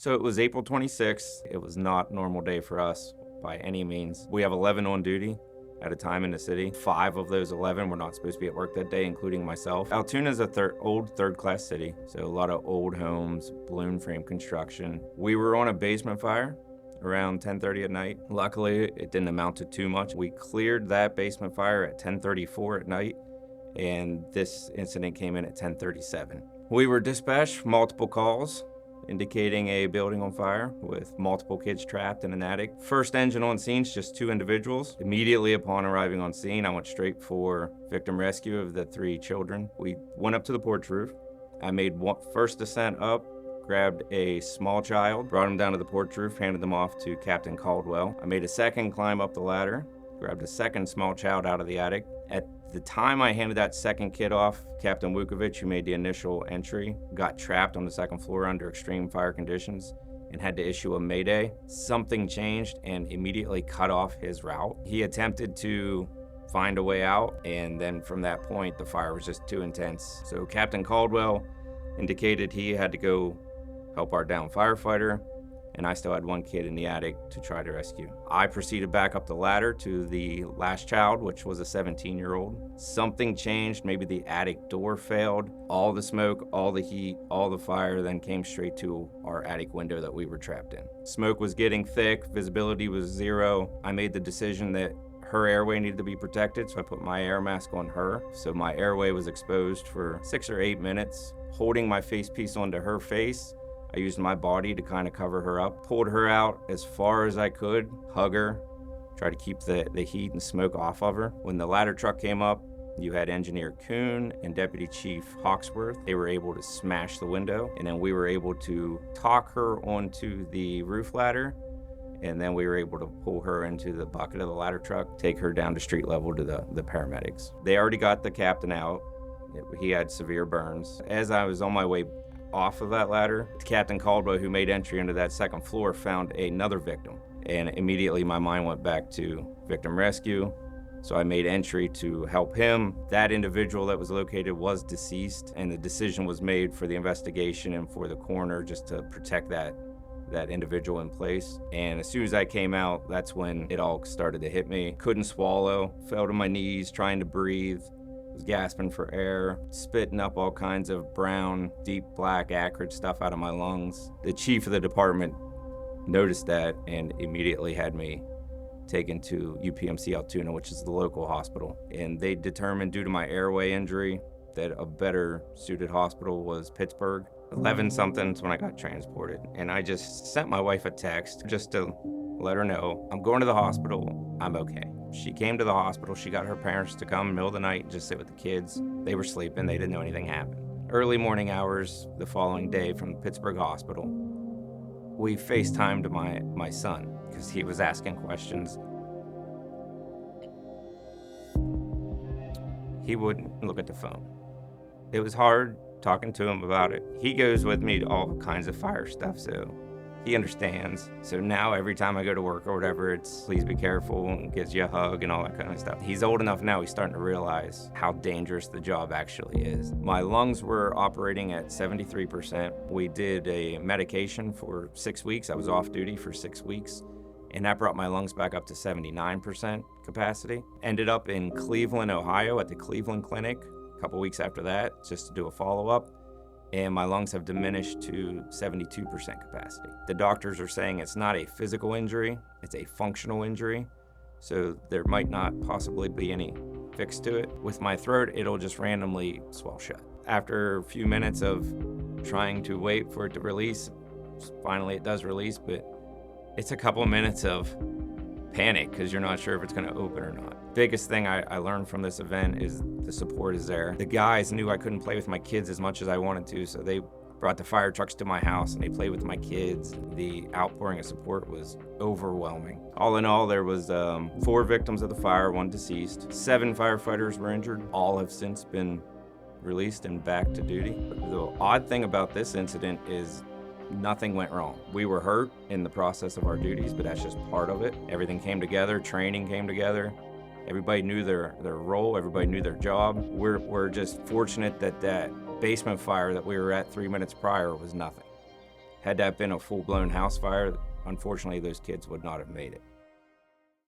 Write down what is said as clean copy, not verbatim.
So it was April 26th. It was not a normal day for us by any means. We have 11 on duty at a time in the city. 5 of those 11 were not supposed to be at work that day, including myself. Altoona is a old third-class city, so a lot of old homes, balloon frame construction. We were on a basement fire around 10:30 at night. Luckily, it didn't amount to too much. We cleared that basement fire at 10:34 at night, and this incident came in at 10:37. We were dispatched multiple calls indicating a building on fire with multiple kids trapped in an attic. First engine on scene is just 2 individuals. Immediately upon arriving on scene, I went straight for victim rescue of the 3 children. We went up to the porch roof. I made first descent up, grabbed a small child, brought him down to the porch roof, handed them off to Captain Caldwell. I made a second climb up the ladder, grabbed a second small child out of the attic. At the time I handed that second kid off, Captain Wuckovich, who made the initial entry, got trapped on the second floor under extreme fire conditions and had to issue a mayday. Something changed and immediately cut off his route. He attempted to find a way out, and then from that point, the fire was just too intense. So Captain Caldwell indicated he had to go help our downed firefighter, and I still had 1 kid in the attic to try to rescue. I proceeded back up the ladder to the last child, which was a 17-year-old. Something changed, maybe the attic door failed. All the smoke, all the heat, all the fire then came straight to our attic window that we were trapped in. Smoke was getting thick, visibility was 0. I made the decision that her airway needed to be protected, so I put my air mask on her. So my airway was exposed for 6 or 8 minutes. Holding my face piece onto her face, I used my body to kind of cover her up, pulled her out as far as I could, hug her, try to keep the heat and smoke off of her. When the ladder truck came up, you had Engineer Kuhn and Deputy Chief Hawksworth. They were able to smash the window, and then we were able to talk her onto the roof ladder, and then we were able to pull her into the bucket of the ladder truck, take her down to street level to the paramedics. They already got the captain out. He had severe burns. As I was on my way off of that ladder, Captain Caldwell, who made entry into that second floor, found another victim. And immediately my mind went back to victim rescue. So I made entry to help him. That individual that was located was deceased, and the decision was made for the investigation and for the coroner just to protect that individual in place. And as soon as I came out, that's when it all started to hit me. Couldn't swallow, fell to my knees trying to breathe. Was gasping for air, spitting up all kinds of brown, deep black, acrid stuff out of my lungs. The chief of the department noticed that and immediately had me taken to UPMC Altoona, which is the local hospital. And they determined, due to my airway injury, that a better suited hospital was Pittsburgh. 11-somethings when I got transported. And I just sent my wife a text just to let her know, I'm going to the hospital, I'm okay. She came to the hospital, she got her parents to come in the middle of the night and just sit with the kids. They were sleeping, they didn't know anything happened. Early morning hours the following day from the Pittsburgh hospital, we FaceTimed my son because he was asking questions. He wouldn't look at the phone. It was hard talking to him about it. He goes with me to all kinds of fire stuff, so he understands. So now every time I go to work or whatever, it's please be careful and gives you a hug and all that kind of stuff. He's old enough now, he's starting to realize how dangerous the job actually is. My lungs were operating at 73%. We did a medication for 6 weeks. I was off duty for 6 weeks, and that brought my lungs back up to 79% capacity. Ended up in Cleveland, Ohio at the Cleveland Clinic a couple weeks after that, just to do a follow-up. And my lungs have diminished to 72% capacity. The doctors are saying it's not a physical injury, it's a functional injury, so there might not possibly be any fix to it. With my throat, it'll just randomly swell shut. After a few minutes of trying to wait for it to release, finally it does release, but it's a couple of minutes of panic because you're not sure if it's going to open or not. Biggest thing I learned from this event is the support is there. The guys knew I couldn't play with my kids as much as I wanted to, so they brought the fire trucks to my house and they played with my kids. The outpouring of support was overwhelming. All in all, there was 4 victims of the fire, 1 deceased. 7 firefighters were injured. All have since been released and back to duty. But the odd thing about this incident is nothing went wrong. We were hurt in the process of our duties, but that's just part of it. Everything came together, training came together. Everybody knew their role, everybody knew their job. We're just fortunate that basement fire that we were at 3 minutes prior was nothing. Had that been a full-blown house fire, unfortunately, those kids would not have made it.